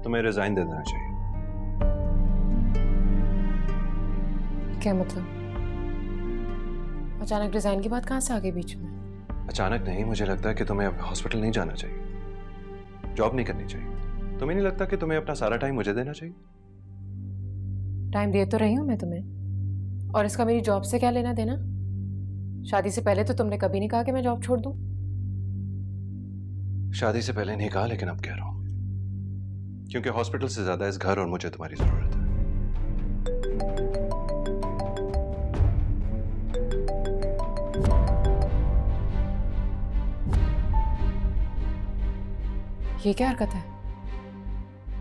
तुम्हें रिजाइन दे देना चाहिए। क्या मतलब? अचानक रिजाइन की बात कहां से आ गई बीच में? अचानक नहीं, मुझे लगता है कि तुम्हें अब हॉस्पिटल नहीं जाना चाहिए, जॉब नहीं करनी चाहिए। तुम्हें नहीं लगता कि तुम्हें अपना सारा टाइम मुझे देना चाहिए? टाइम दे तो रही हूं मैं तुम्हें, और इसका मेरी जॉब से क्या लेना देना? शादी से पहले तो तुमने कभी नहीं कहा कि मैं जॉब छोड़ दूं। शादी से पहले नहीं कहा, लेकिन अब कह रहा हूं, क्योंकि हॉस्पिटल से ज्यादा इस घर और मुझे तुम्हारी जरूरत है। ये क्या हरकत है?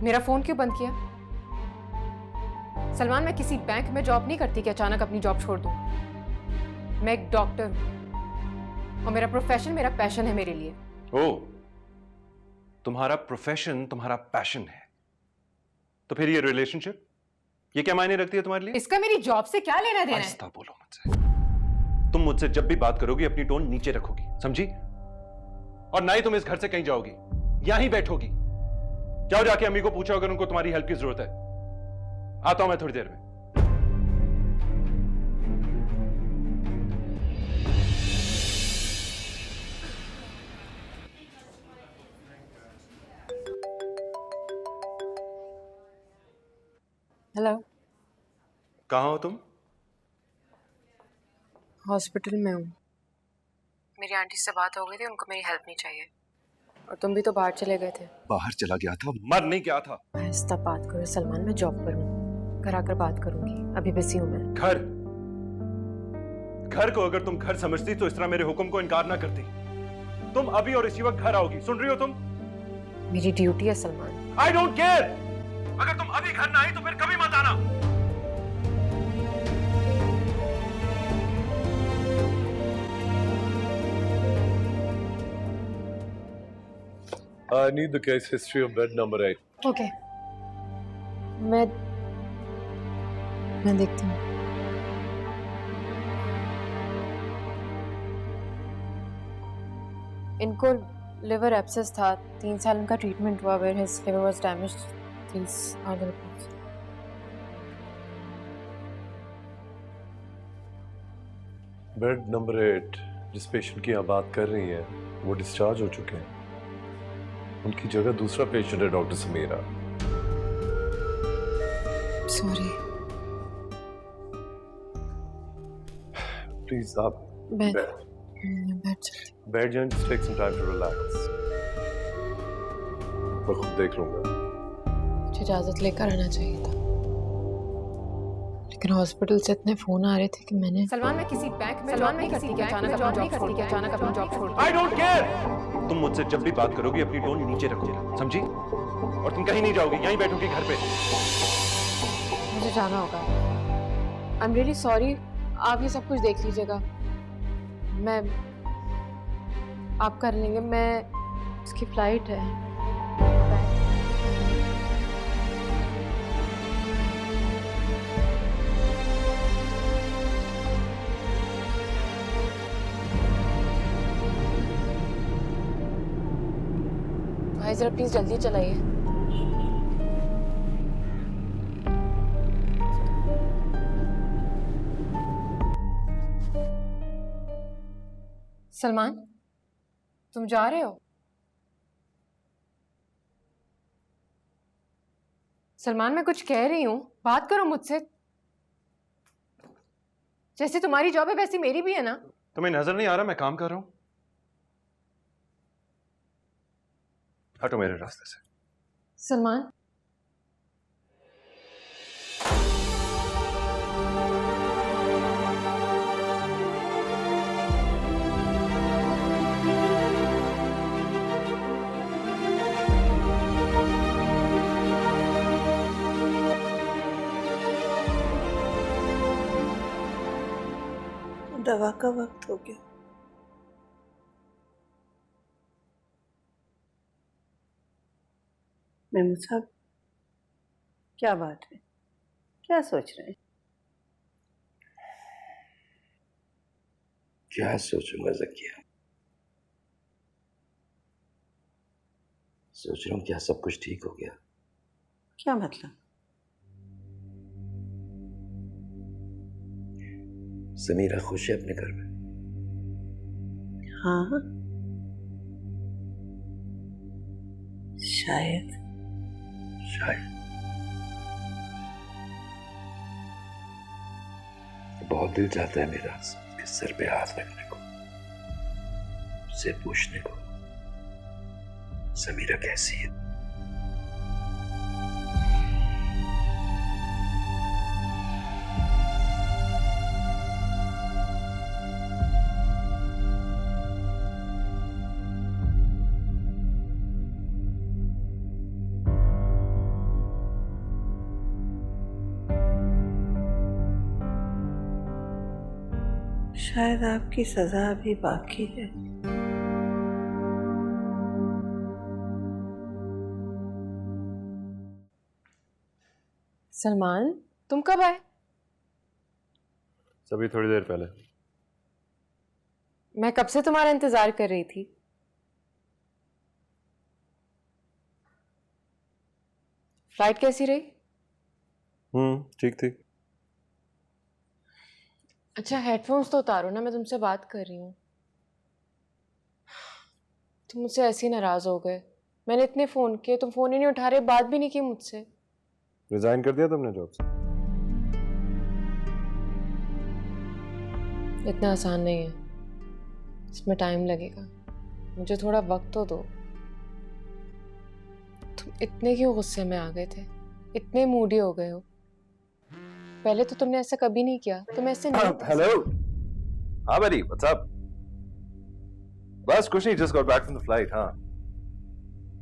मेरा फोन क्यों बंद किया? सलमान, मैं किसी बैंक में जॉब नहीं करती कि अचानक अपनी जॉब छोड़ दूं। मैं एक डॉक्टर हूं और मेरा प्रोफेशन मेरा पैशन है मेरे लिए। ओ, तुम्हारा प्रोफेशन तुम्हारा पैशन है, तो फिर ये रिलेशनशिप ये क्या मायने रखती है तुम्हारे लिए? इसका मेरी जॉब से क्या लेना देना है? आहिस्ता बोलो मुझसे। तुम मुझसे जब भी बात करोगी अपनी टोन नीचे रखोगी, समझी? और ना ही तुम इस घर से कहीं जाओगी, यहां ही बैठोगी। जाओ जाके अम्मी को पूछो अगर उनको तुम्हारी हेल्प की जरूरत है। आता हूं मैं थोड़ी देर में। हेलो। कहां हो तुम? हॉस्पिटल में हूँ। मेरी आंटी से बात हो गई थी, उनको मेरी हेल्प नहीं चाहिए। और तुम भी तो बाहर चले गए थे। बाहर चला गया था, मर नहीं गया था। आहिस्ता बात करो सलमान, मैं जॉब पर हूँ, घर आकर बात करूंगी, अभी बिजी हूँ मैं। घर घर को अगर तुम घर समझती तो इस तरह मेरे हुक्म को इनकार ना करती। तुम अभी और इसी वक्त घर आओगी, सुन रही हो तुम? मेरी ड्यूटी है सलमान। I don't care. अगर तुम अभी घर ना आई तो फिर कभी मत आना। I need the case history of bed number 8. Okay, मैं देखती हूँ। इनको लिवर एब्सेस था, 3 साल उनका ट्रीटमेंट हुआ, where his liver was damaged. These are the reports. Bed number 8 जिस पेशेंट की आप बात कर रही हैं वो डिस्चार्ज हो चुके हैं। उनकी जगह दूसरा पेशेंट है, डॉक्टर समीरा। सॉरी। प्लीज आप मैं बैठ सकती हूँ। बैठ जाएं, just take some time to relax. मैं खुद देख लूंगा। मुझे इजाजत लेकर आना चाहिए था, लेकिन हॉस्पिटल से इतने फोन आ रहे थे कि मैंने। सलमान, मैं किसी बैंक में जॉब नहीं करती कि अचानक अपनी जॉब छोड़ दूं। I don't care. तुम मुझसे जब भी बात करोगी अपनी टोन नीचे रखोगी, समझी? और तुम कहीं नहीं जाओगी, यहीं बैठोगी घर पे। मुझे जाना होगा। आई एम रियली सॉरी, आप ये सब कुछ देख लीजिएगा, मैं आप कर लेंगे। मैं उसकी फ्लाइट है। भाई जरा प्लीज जल्दी चलाइए। सलमान, तुम जा रहे हो? सलमान, मैं कुछ कह रही हूं, बात करो मुझसे। जैसे तुम्हारी जॉब है वैसी मेरी भी है ना। तुम्हें नजर नहीं आ रहा मैं काम कर रहा हूं? हटो मेरे रास्ते से। सलमान, दवा का वक्त हो गया। मेमू साहब, क्या बात है? क्या सोच रहे हैं? क्या सोचूंगा ज़किया? सोच रहा हूँ क्या सब कुछ ठीक हो गया। क्या मतलब? समीरा खुश है अपने घर में? हाँ, शायद। शायद। बहुत दिल चाहता है मेरा उसके सर पे हाथ रखने को, उससे पूछने को समीरा कैसी है। शायद आपकी सजा अभी बाकी है। सलमान, तुम कब आए? सभी थोड़ी देर पहले। मैं कब से तुम्हारा इंतजार कर रही थी। फ्लाइट कैसी रही? ठीक थी। अच्छा, हेडफोन्स तो उतारो ना, मैं तुमसे बात कर रही हूँ। तुम मुझसे ऐसे ही नाराज हो गए। मैंने इतने फोन किए, तुम फोन ही नहीं उठा रहे, बात भी नहीं की मुझसे। रिजाइन कर दिया तुमने जॉब से? इतना आसान नहीं है, इसमें टाइम लगेगा। मुझे थोड़ा वक्त तो दो। तुम इतने क्यों गुस्से में आ गए थे? इतने मूडी हो गए हो? पहले तो तुमने ऐसा कभी नहीं किया। तुम ऐसे नहीं। हेलो। हाँ बड़ी, व्हाट्स अप? बस कुछ नहीं, just got back from the flight.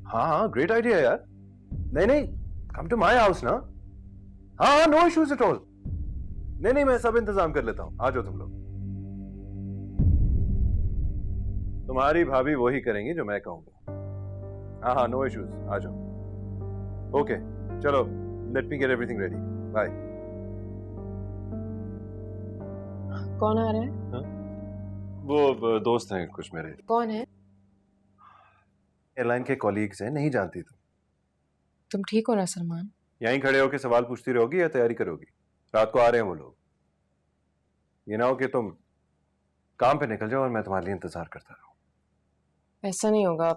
हाँ, ग्रेट आइडिया यार। नहीं, कम टू माय हाउस ना। हाँ, नो इश्यूज एट ऑल। नहीं, मैं सब इंतजाम कर लेता हूँ, आ जाओ तुम लोग। तुम्हारी भाभी वही करेंगी जो मैं कहूंगा। हाँ, नो इश्यूज, आ जाओ। ओके, चलो, let me get everything ready. Bye. कौन आ रहा है? वो दोस्त हैं कुछ मेरे, कौन है? एयरलाइन के कॉलीग्स हैं। नहीं जानती तुम ठीक हो ना सलमान? यहीं खड़े होकर सवाल पूछती रहोगी या तैयारी करोगी? रात को आ रहे हैं वो लोग। ये ना हो कि तुम काम पे निकल जाओ और मैं तुम्हारे लिए इंतजार करता रहूं। ऐसा नहीं होगा।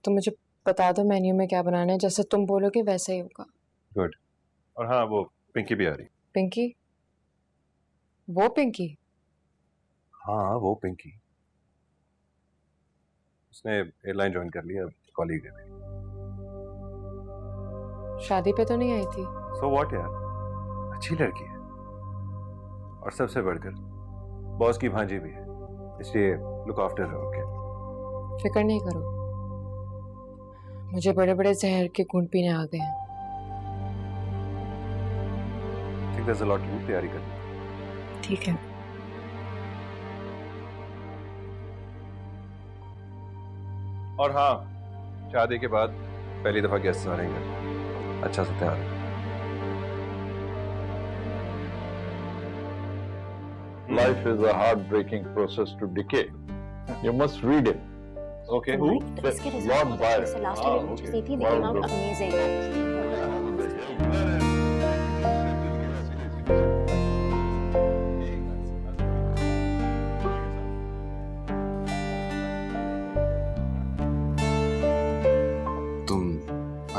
तुम मुझे बता दो मेन्यू में क्या बनाना है, जैसे तुम बोलोगे वैसा ही होगा। गुड। और हाँ, वो पिंकी भी आ रही। पिंकी? वो पिंकी? हाँ, वो पिंकी। उसने एयरलाइन ज्वाइन कर लिया, कॉलीग है मेरी। शादी पे तो नहीं आई थी? सो व्हाट यार, अच्छी लड़की है और सबसे बढ़कर बॉस की भांजी भी है, इसलिए लुक आफ्टर हर। ओके, फिक्र नहीं करो, मुझे बड़े बड़े जहर के घूंट पीने आ गए हैं। Think there is a lot to do. तैयारी कर। ठीक है। और हाँ, शादी के बाद पहली दफा गेस्ट आ रहे हैं, अच्छा से तैयार है। Life is a heartbreaking process to decay. You must read it. Okay. Lord Byron. Last time we see they came out amazing. तुम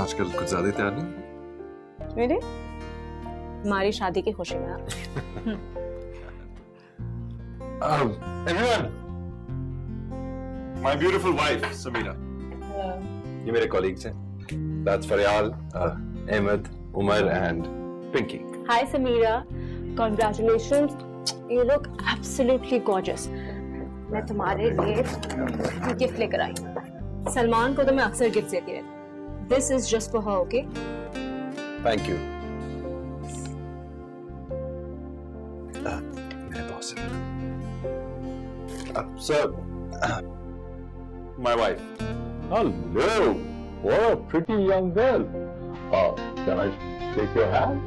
आजकल कुछ ज्यादा तैयार नहीं? मेरे हमारी शादी की खुशी में Everyone, my beautiful wife Samira. ये मेरे colleagues हैं. That's Faryal, Ahmed, Umar and Pinky. Hi Samira, congratulations. You look absolutely gorgeous. मैं तुम्हारे लिए गिफ्ट लेकर आई हूँ। सलमान को तो मैं अक्सर गिफ्ट देती रहती हूँ। This is just for her, okay? Thank you. मेरे boss हैं. Sir, my wife. Hello. What a pretty young girl. Can I take your hand?